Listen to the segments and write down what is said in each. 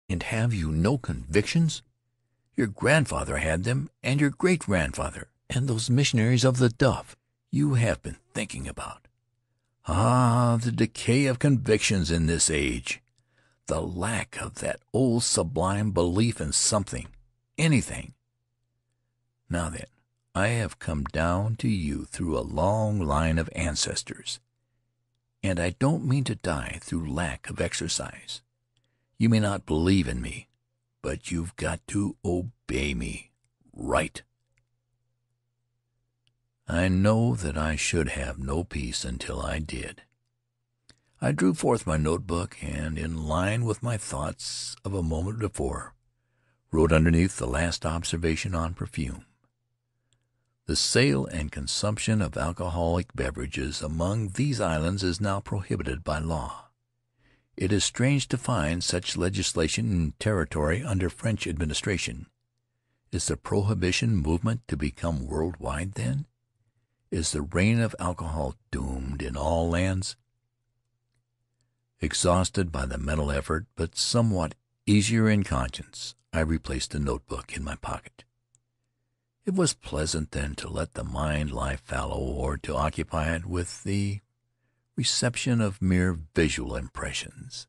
And have you no convictions? Your grandfather had them, and your great-grandfather, and those missionaries of the Duff you have been thinking about. Ah, the decay of convictions in this age! The lack of that old sublime belief in something, anything. Now then, I have come down to you through a long line of ancestors, and I don't mean to die through lack of exercise. You may not believe in me, but you've got to obey me. Right? I know that I should have no peace until I did. I drew forth my notebook, and, in line with my thoughts of a moment before, wrote underneath the last observation on perfume: "The sale and consumption of alcoholic beverages among these islands is now prohibited by law. It is strange to find such legislation in territory under French administration. Is the prohibition movement to become worldwide, then? Is the reign of alcohol doomed in all lands?" Exhausted by the mental effort, but somewhat easier in conscience, I replaced the notebook in my pocket. It was pleasant then to let the mind lie fallow, or to occupy it with the reception of mere visual impressions.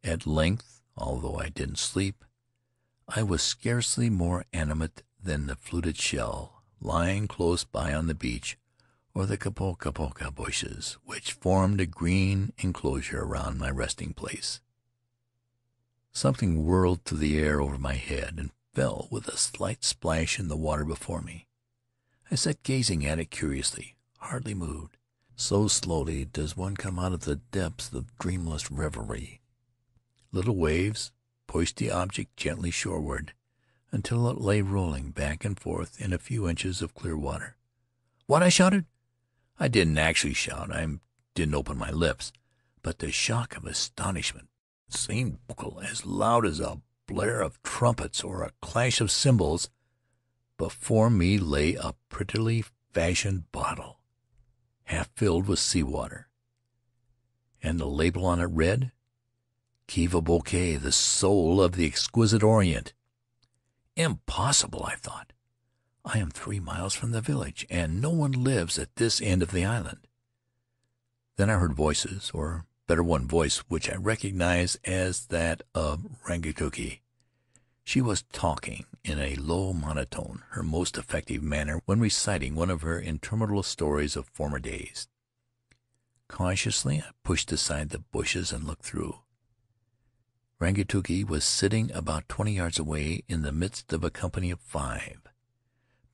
At length, although I didn't sleep, I was scarcely more animate than the fluted shell lying close by on the beach, or the kapoka bushes which formed a green enclosure around my resting place. Something whirled through the air over my head and fell with a slight splash in the water before me. I sat gazing at it curiously, hardly moved. So slowly does one come out of the depths of dreamless reverie. Little waves pushed the object gently shoreward until it lay rolling back and forth in a few inches of clear water. "What?" I shouted. I didn't actually shout. I didn't open my lips. But the shock of astonishment seemed as loud as a blare of trumpets or a clash of cymbals. Before me lay a prettily fashioned bottle, half filled with sea-water, and the label on it read, "Kiva Bouquet, the soul of the exquisite Orient." Impossible, I thought. I am 3 miles from the village, and no one lives at this end of the island. Then I heard voices, or better, one voice which I recognized as that of Rangituki. She was talking in a low monotone, her most effective manner when reciting one of her interminable stories of former days. Cautiously I pushed aside the bushes and looked through. Rangituki was sitting about 20 yards away in the midst of a company of 5.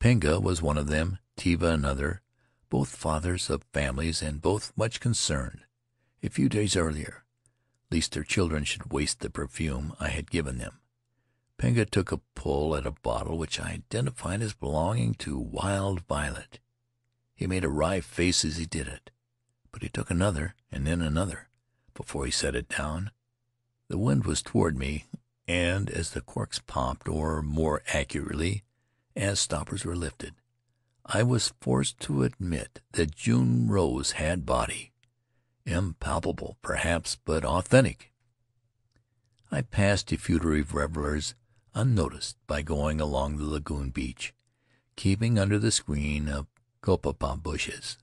Pinga was one of them, Tiva another, both fathers of families and both much concerned, a few days earlier, lest their children should waste the perfume I had given them. Pinga took a pull at a bottle which I identified as belonging to Wild Violet. He made a wry face as he did it, but he took another and then another before he set it down. The wind was toward me, and as the corks popped, or more accurately, as stoppers were lifted, I was forced to admit that June Rose had body. Impalpable, perhaps, but authentic. I passed defeative revelers unnoticed by going along the lagoon beach, keeping under the screen of kopapa bushes.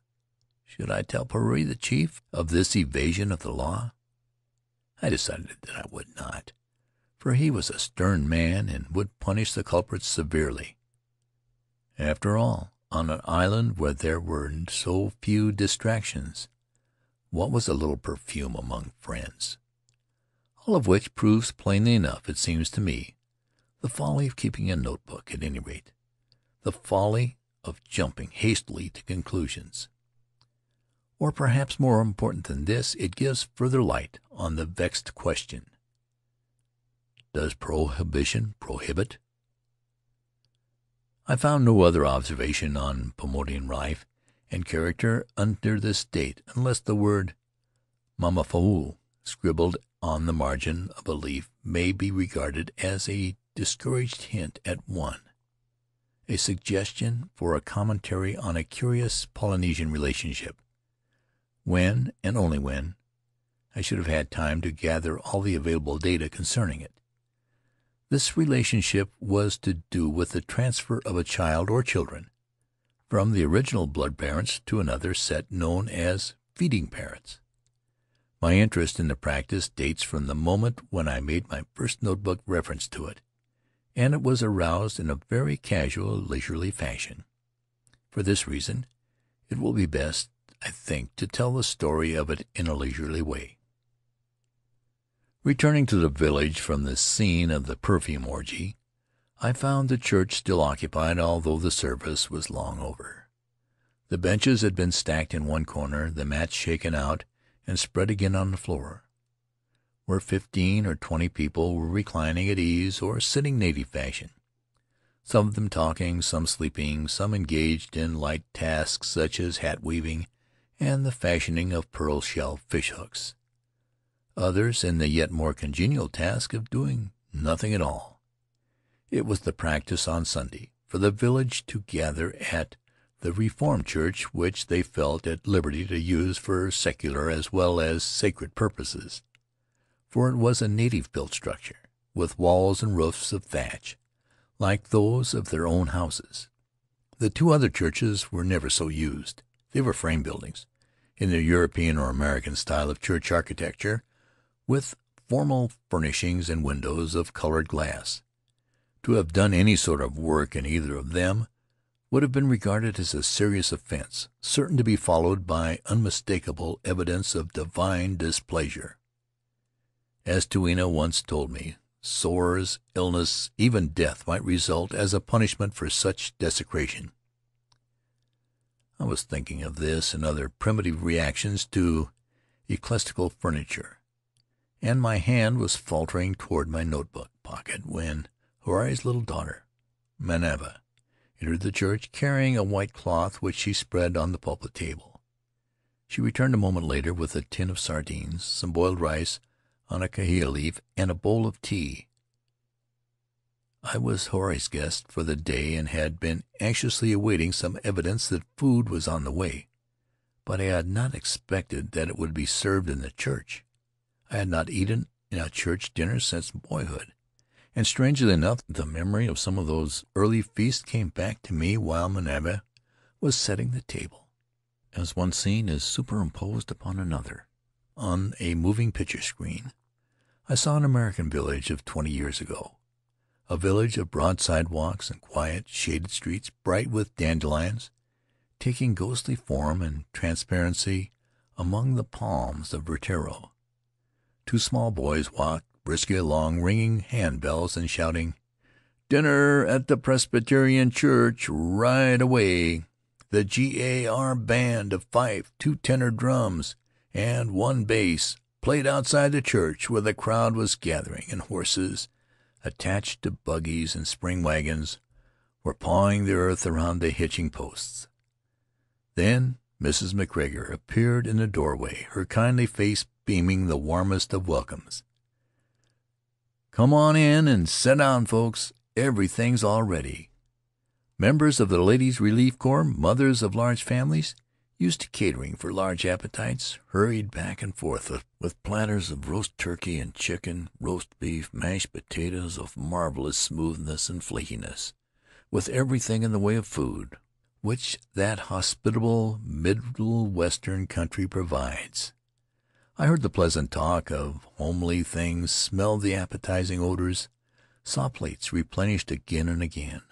Should I tell Faery, the chief, of this evasion of the law? I decided that I would not, for he was a stern man and would punish the culprits severely. After all, on an island where there were so few distractions, what was a little perfume among friends? All of which proves plainly enough, it seems to me, the folly of keeping a notebook, at any rate, the folly of jumping hastily to conclusions. Or perhaps more important than this, it gives further light on the vexed question: does prohibition prohibit? I found no other observation on Paumotuan life and character under this date, unless the word "mamafau," scribbled on the margin of a leaf, may be regarded as a discouraged hint at one, a suggestion for a commentary on a curious Polynesian relationship. When, and only when, I should have had time to gather all the available data concerning it, This relationship was to do with the transfer of a child or children from the original blood parents to another set known as feeding parents. My interest in the practice dates from the moment when I made my first notebook reference to it, and it was aroused in a very casual, leisurely fashion. For this reason, it will be best, I think, to tell the story of it in a leisurely way. Returning to the village from the scene of the perfume orgy, I found the church still occupied, although the service was long over. The benches had been stacked in one corner, the mats shaken out and spread again on the floor, where 15 or 20 people were reclining at ease or sitting native fashion, some of them talking, some sleeping, some engaged in light tasks such as hat-weaving and the fashioning of pearl-shell fish-hooks, others in the yet more congenial task of doing nothing at all. It was the practice on Sunday for the village to gather at the Reformed church, which they felt at liberty to use for secular as well as sacred purposes, for it was a native-built structure, with walls and roofs of thatch, like those of their own houses. The two other churches were never so used. They were frame buildings, in the European or American style of church architecture, with formal furnishings and windows of colored glass. To have done any sort of work in either of them would have been regarded as a serious offense, certain to be followed by unmistakable evidence of divine displeasure. As Tuina once told me, sores, illness, even death might result as a punishment for such desecration. I was thinking of this and other primitive reactions to ecclesiastical furniture, and my hand was faltering toward my notebook pocket when Huirai's little daughter, Manava, entered the church carrying a white cloth which she spread on the pulpit table. She returned a moment later with a tin of sardines, some boiled rice on a kahia leaf, and a bowl of tea. I was Huirai's guest for the day and had been anxiously awaiting some evidence that food was on the way, but I had not expected that it would be served in the church. I had not eaten in a church dinner since boyhood, and strangely enough the memory of some of those early feasts came back to me while Manava was setting the table, as one scene is superimposed upon another on a moving picture screen. I saw an American village of 20 years ago, a village of broad sidewalks and quiet, shaded streets, bright with dandelions, taking ghostly form and transparency among the palms of Rutero. Two small boys walked briskly along, ringing handbells and shouting, "Dinner at the Presbyterian Church right away. The G.A.R. band of fife, 2 tenor drums, and 1 bass played outside the church where the crowd was gathering, and horses, attached to buggies and spring wagons, were pawing the earth around the hitching posts." Then Mrs. McGregor appeared in the doorway, her kindly face beaming the warmest of welcomes. "Come on in and set down, folks. Everything's all ready." Members of the Ladies' Relief Corps, mothers of large families, used to catering for large appetites, hurried back and forth with platters of roast turkey and chicken, roast beef, mashed potatoes of marvelous smoothness and flakiness, with everything in the way of food which that hospitable Middle Western country provides. I heard the pleasant talk of homely things, smelled the appetizing odors, saw plates replenished again and again.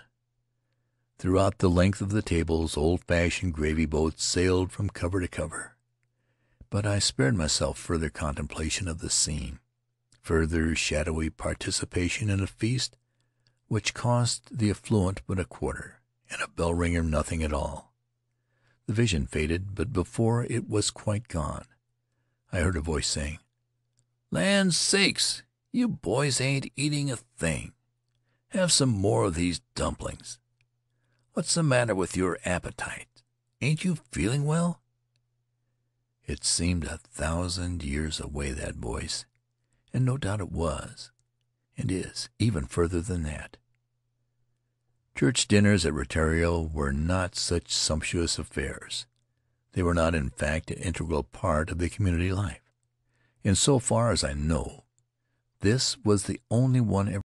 Throughout the length of the tables old-fashioned gravy boats sailed from cover to cover. But I spared myself further contemplation of the scene, further shadowy participation in a feast which cost the affluent but a quarter, and a bell-ringer nothing at all. The vision faded, but before it was quite gone, I heard a voice saying, "Land sakes, you boys ain't eating a thing. Have some more of these dumplings. What's the matter with your appetite? Ain't you feeling well?" It seemed 1,000 years away, that voice, and no doubt it was, and is, even further than that. Church dinners at Rutiaro were not such sumptuous affairs. They were not, in fact, an integral part of the community life. In so far as I know, this was the only one ever